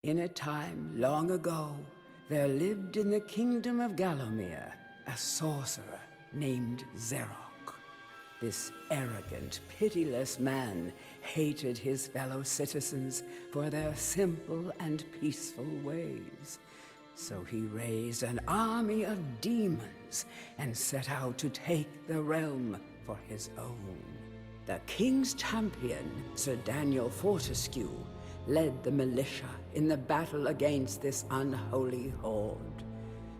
In a time long ago, there lived in the kingdom of Gallowmere a sorcerer named Zerok. This arrogant, pitiless man hated his fellow citizens for their simple and peaceful ways. So he raised an army of demons and set out to take the realm for his own. The king's champion, Sir Daniel Fortescue, led the militia in the battle against this unholy horde.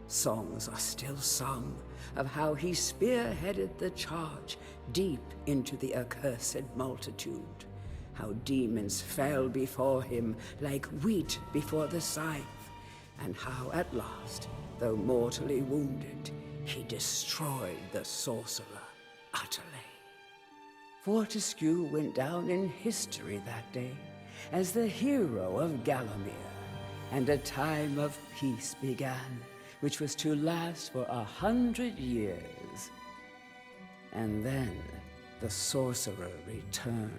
Songs are still sung of how he spearheaded the charge deep into the accursed multitude, how demons fell before him like wheat before the scythe, and how at last, though mortally wounded, he destroyed the sorcerer utterly. Fortescue went down in history that day as the hero of Gallowmere, and a time of peace began, which was to last for 100 years. And then the sorcerer returned.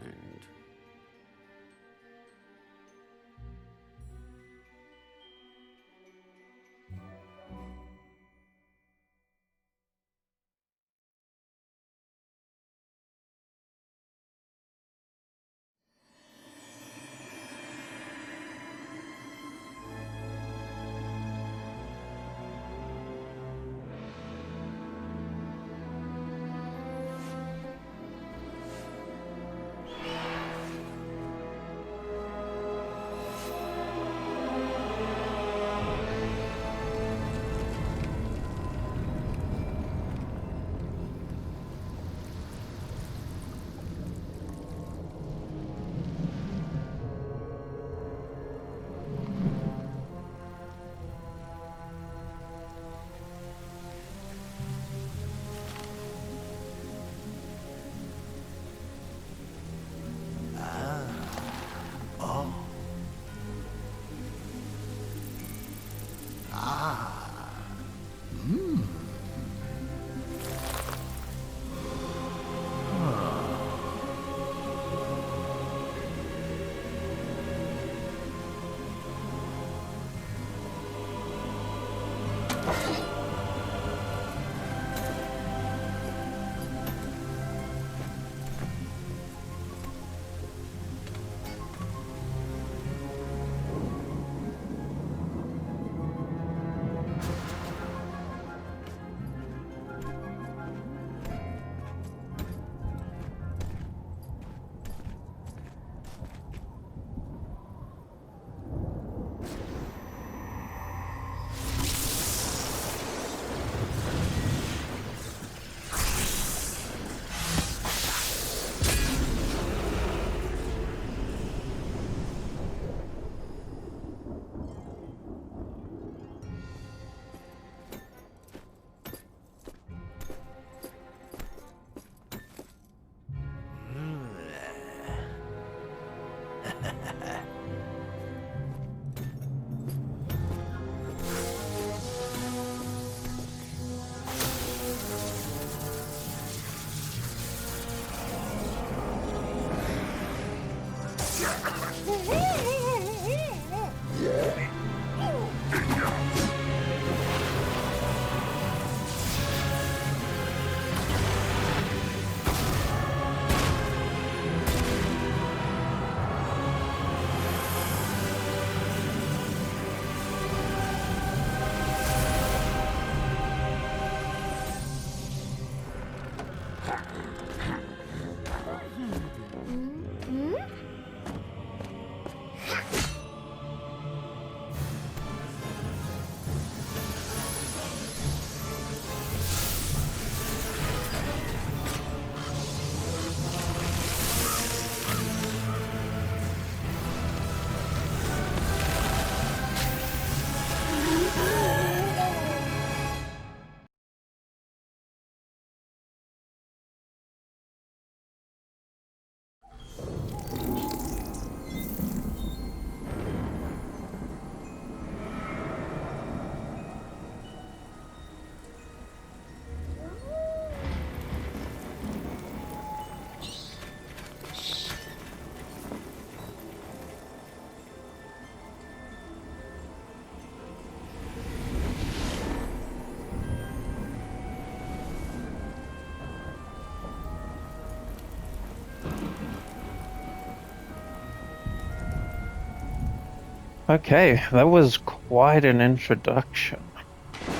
Okay, that was quite an introduction.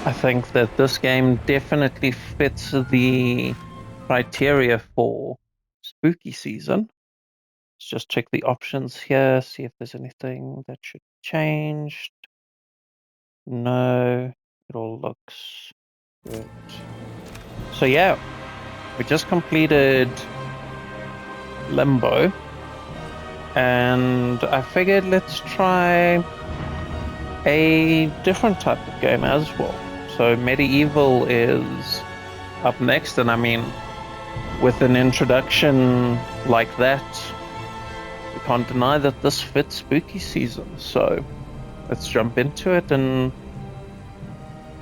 I think that this game definitely fits the criteria for spooky season. Let's just check the options here, see if there's anything that should be changed. No, it all looks good. So yeah, we just completed Limbo, and I figured let's try a different type of game as well. So Medieval is up next, and I mean, with an introduction like that, we can't deny that this fits spooky season. So let's jump into it and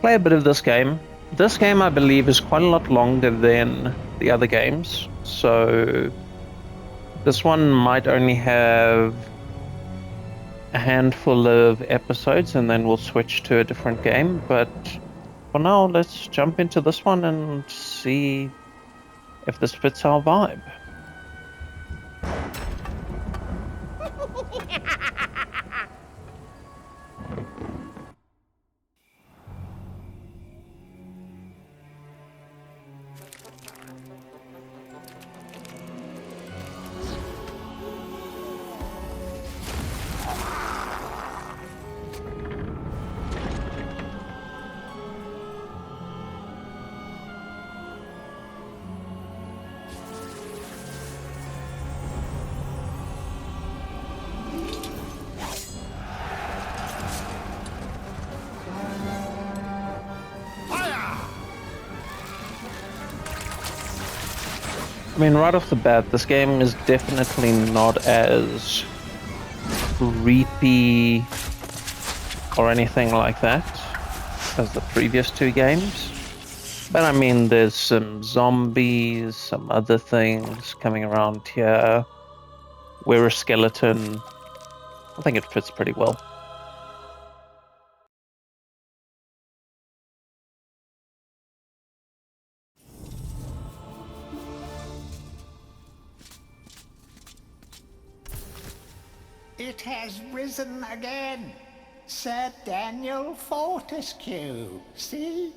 play a bit of this game. This game, I believe, is quite a lot longer than the other games. So this one might only have a handful of episodes and then we'll switch to a different game. But for now, let's jump into this one and see if this fits our vibe. I mean, right off the bat, this game is definitely not as creepy or anything like that as the previous two games. But I mean, there's some zombies, some other things coming around here. We're a skeleton. I think it fits pretty well. It has risen again. Sir Daniel Fortescue, see?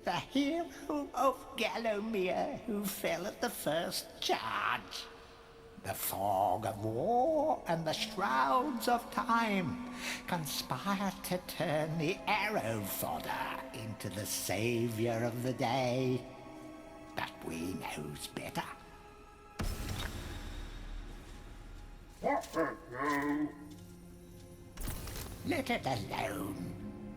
The hero of Gallowmere who fell at the first charge. The fog of war and the shrouds of time conspire to turn the arrow fodder into the saviour of the day. But we knows better. Let it alone.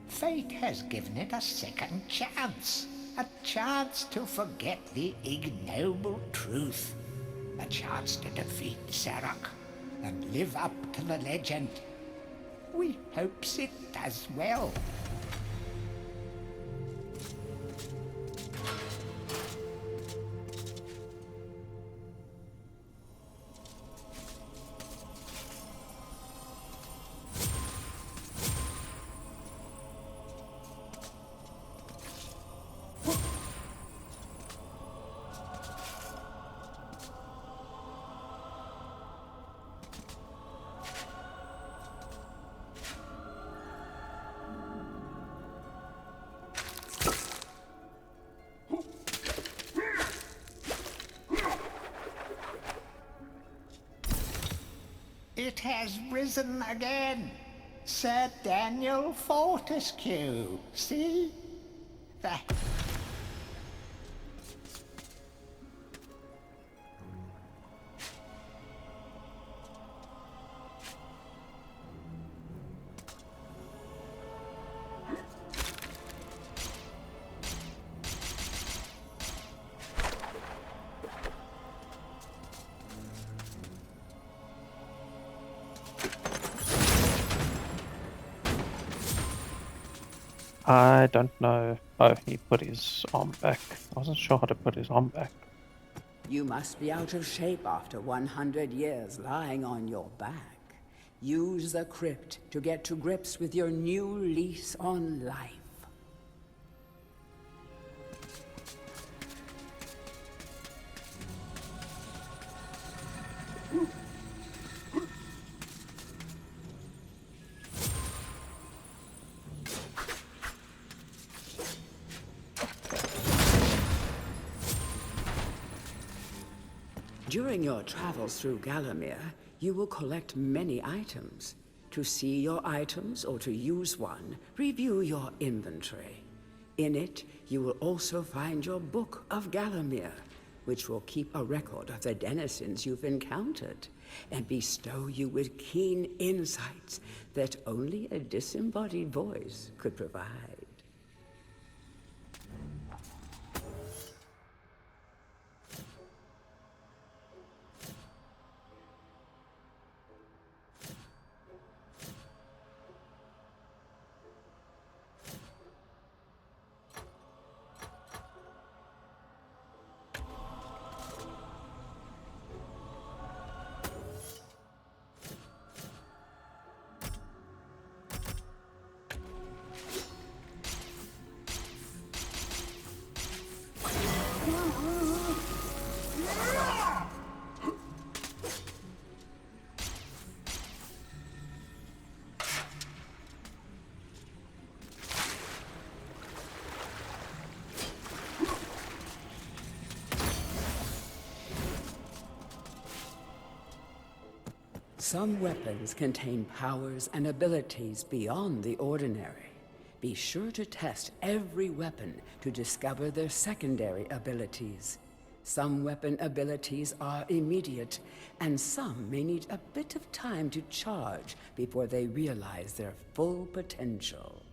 Fate has given it a second chance. A chance to forget the ignoble truth. A chance to defeat Zarok and live up to the legend. We hopes it does well. It has risen again. Sir Daniel Fortescue, see? The... I don't know. Oh, he put his arm back. I wasn't sure how to put his arm back. You must be out of shape after 100 years lying on your back. Use the crypt to get to grips with your new lease on life. During your travels through Gallowmere, you will collect many items. To see your items or to use one, review your inventory. In it, you will also find your Book of Gallowmere, which will keep a record of the denizens you've encountered and bestow you with keen insights that only a disembodied voice could provide. Some weapons contain powers and abilities beyond the ordinary. Be sure to test every weapon to discover their secondary abilities. Some weapon abilities are immediate, and some may need a bit of time to charge before they realize their full potential.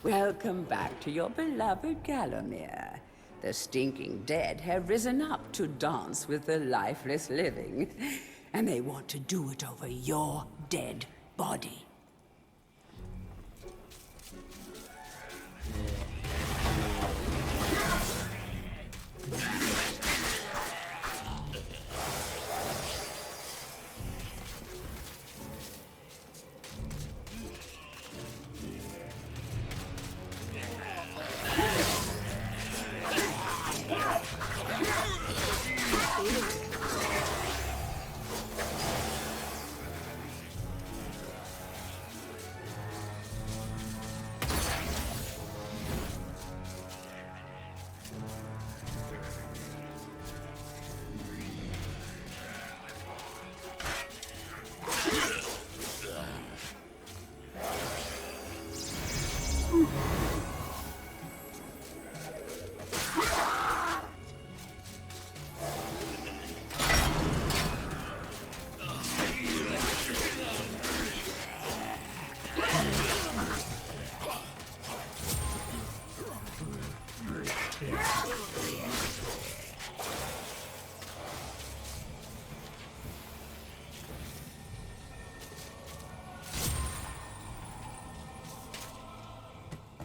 Welcome back to your beloved Gallowmere. The stinking dead have risen up to dance with the lifeless living, and they want to do it over your dead body.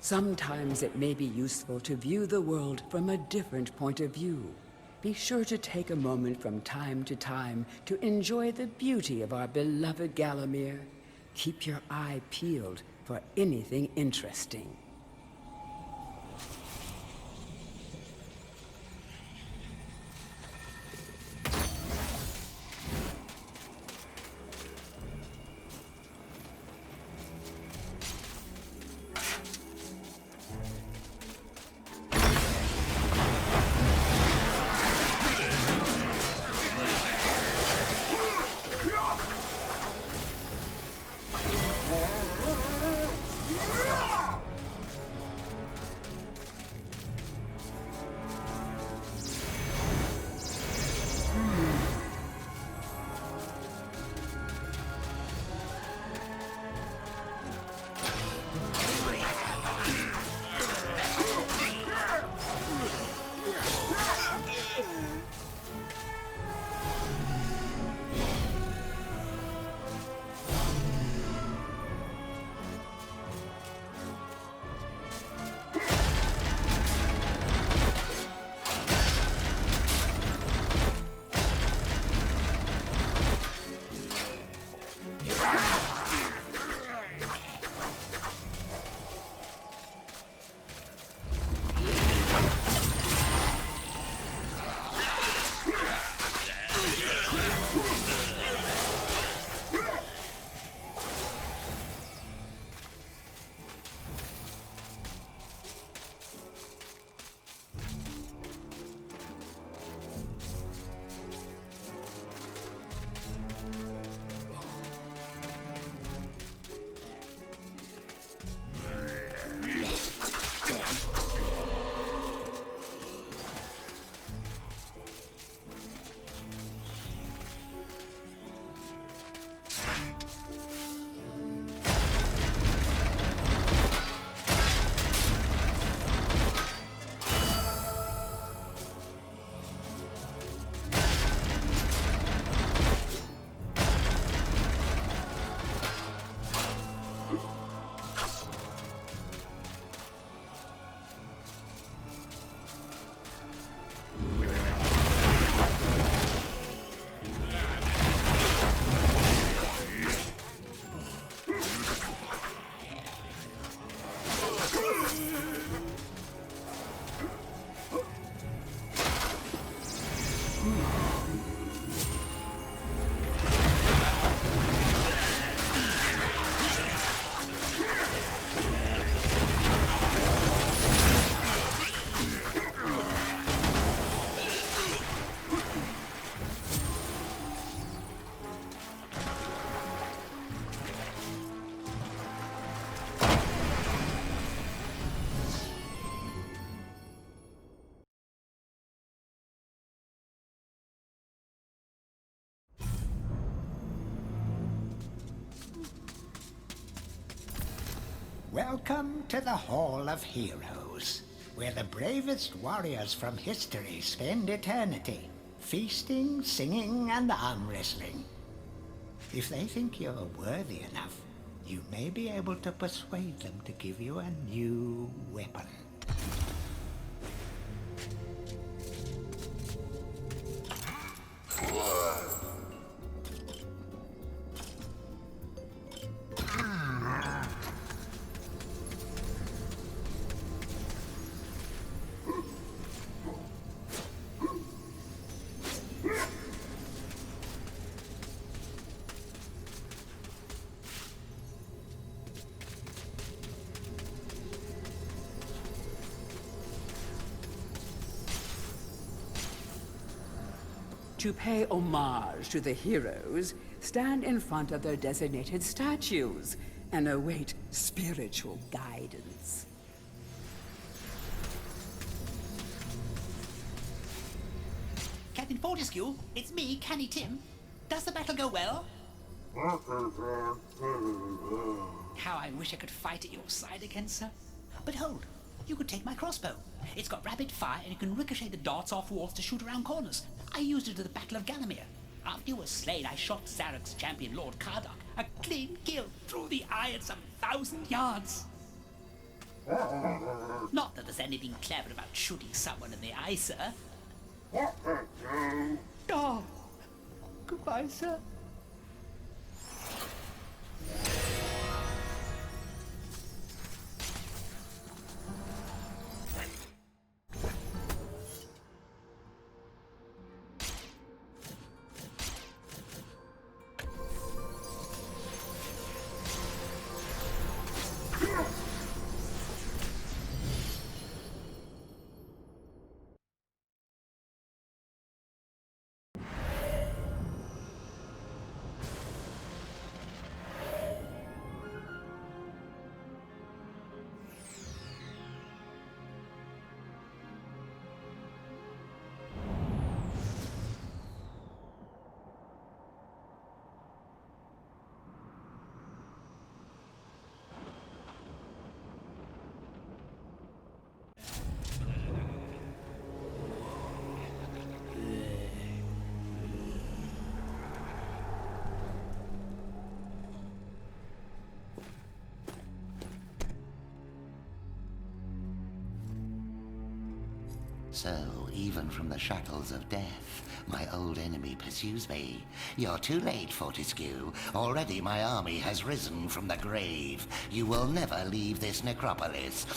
Sometimes it may be useful to view the world from a different point of view. Be sure to take a moment from time to time to enjoy the beauty of our beloved Gallowmere. Keep your eye peeled for anything interesting. Welcome to the Hall of Heroes, where the bravest warriors from history spend eternity, feasting, singing, and arm wrestling. If they think you're worthy enough, you may be able to persuade them to give you a new weapon. To pay homage to the heroes, stand in front of their designated statues and await spiritual guidance. Captain Fortescue, it's me, Canny Tim. Does the battle go well? How I wish I could fight at your side again, sir. But hold, you could take my crossbow. It's got rapid fire and you can ricochet the darts off walls to shoot around corners. I used it at the Battle of Gallowmere. After you were slain, I shot Zarok's champion, Lord Kardok. A clean kill through the eye at some 1,000 yards. Not that there's anything clever about shooting someone in the eye, sir. Oh, goodbye, sir. So, even from the shackles of death, my old enemy pursues me. You're too late, Fortescue. Already my army has risen from the grave. You will never leave this necropolis.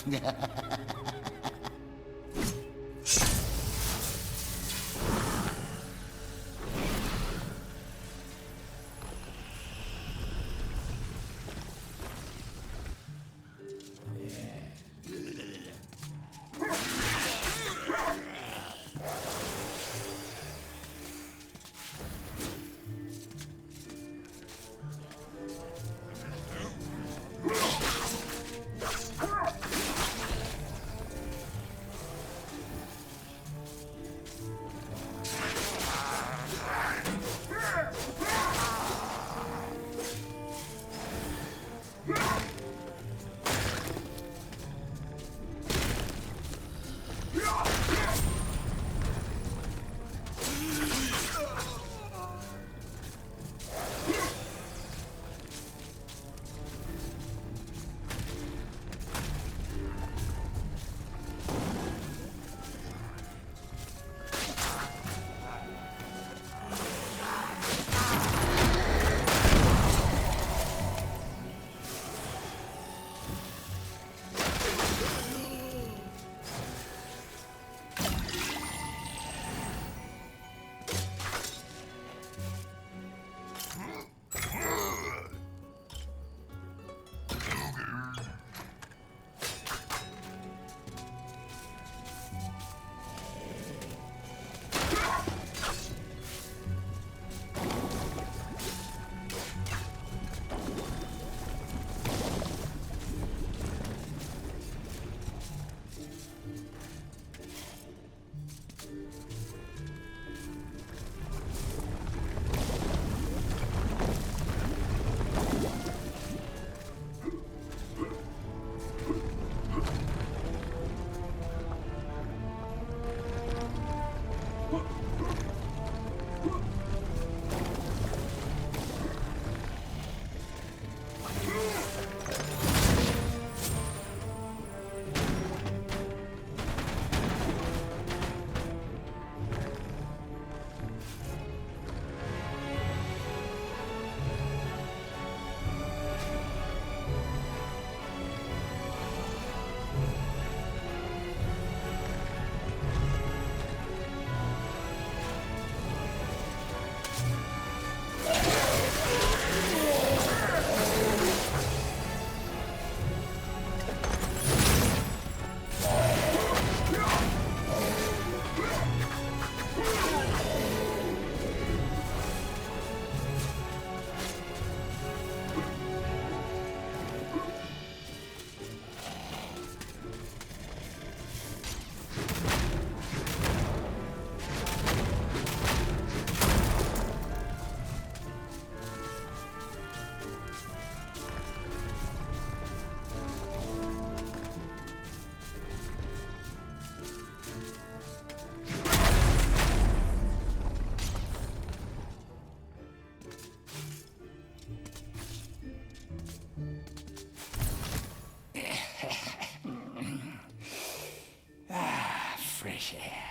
fresh air.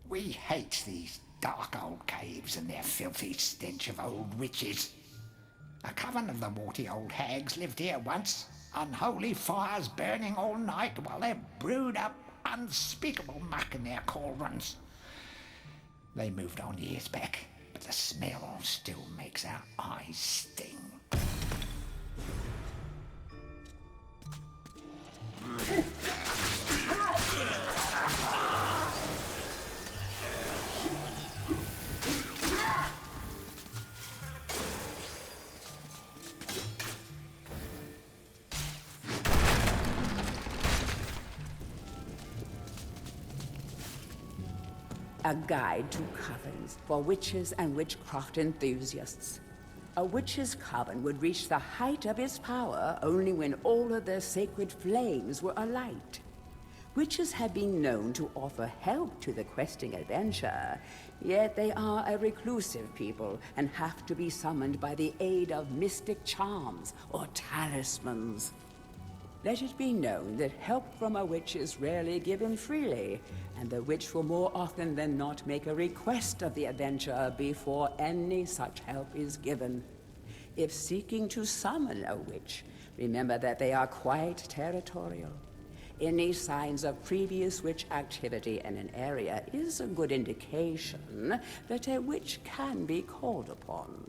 We hate these dark old caves and their filthy stench of old witches. A coven of the warty old hags lived here once, unholy fires burning all night while they brewed up unspeakable muck in their cauldrons. They moved on years back, but the smell still makes our eyes sting. A guide to covens for witches and witchcraft enthusiasts. A witch's coven would reach the height of its power only when all of their sacred flames were alight. Witches have been known to offer help to the questing adventurer, yet they are a reclusive people and have to be summoned by the aid of mystic charms or talismans. Let it be known that help from a witch is rarely given freely, and the witch will more often than not make a request of the adventurer before any such help is given. If seeking to summon a witch, remember that they are quite territorial. Any signs of previous witch activity in an area is a good indication that a witch can be called upon.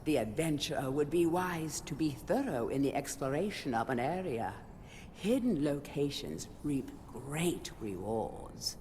The adventurer would be wise to be thorough in the exploration of an area. Hidden locations reap great rewards.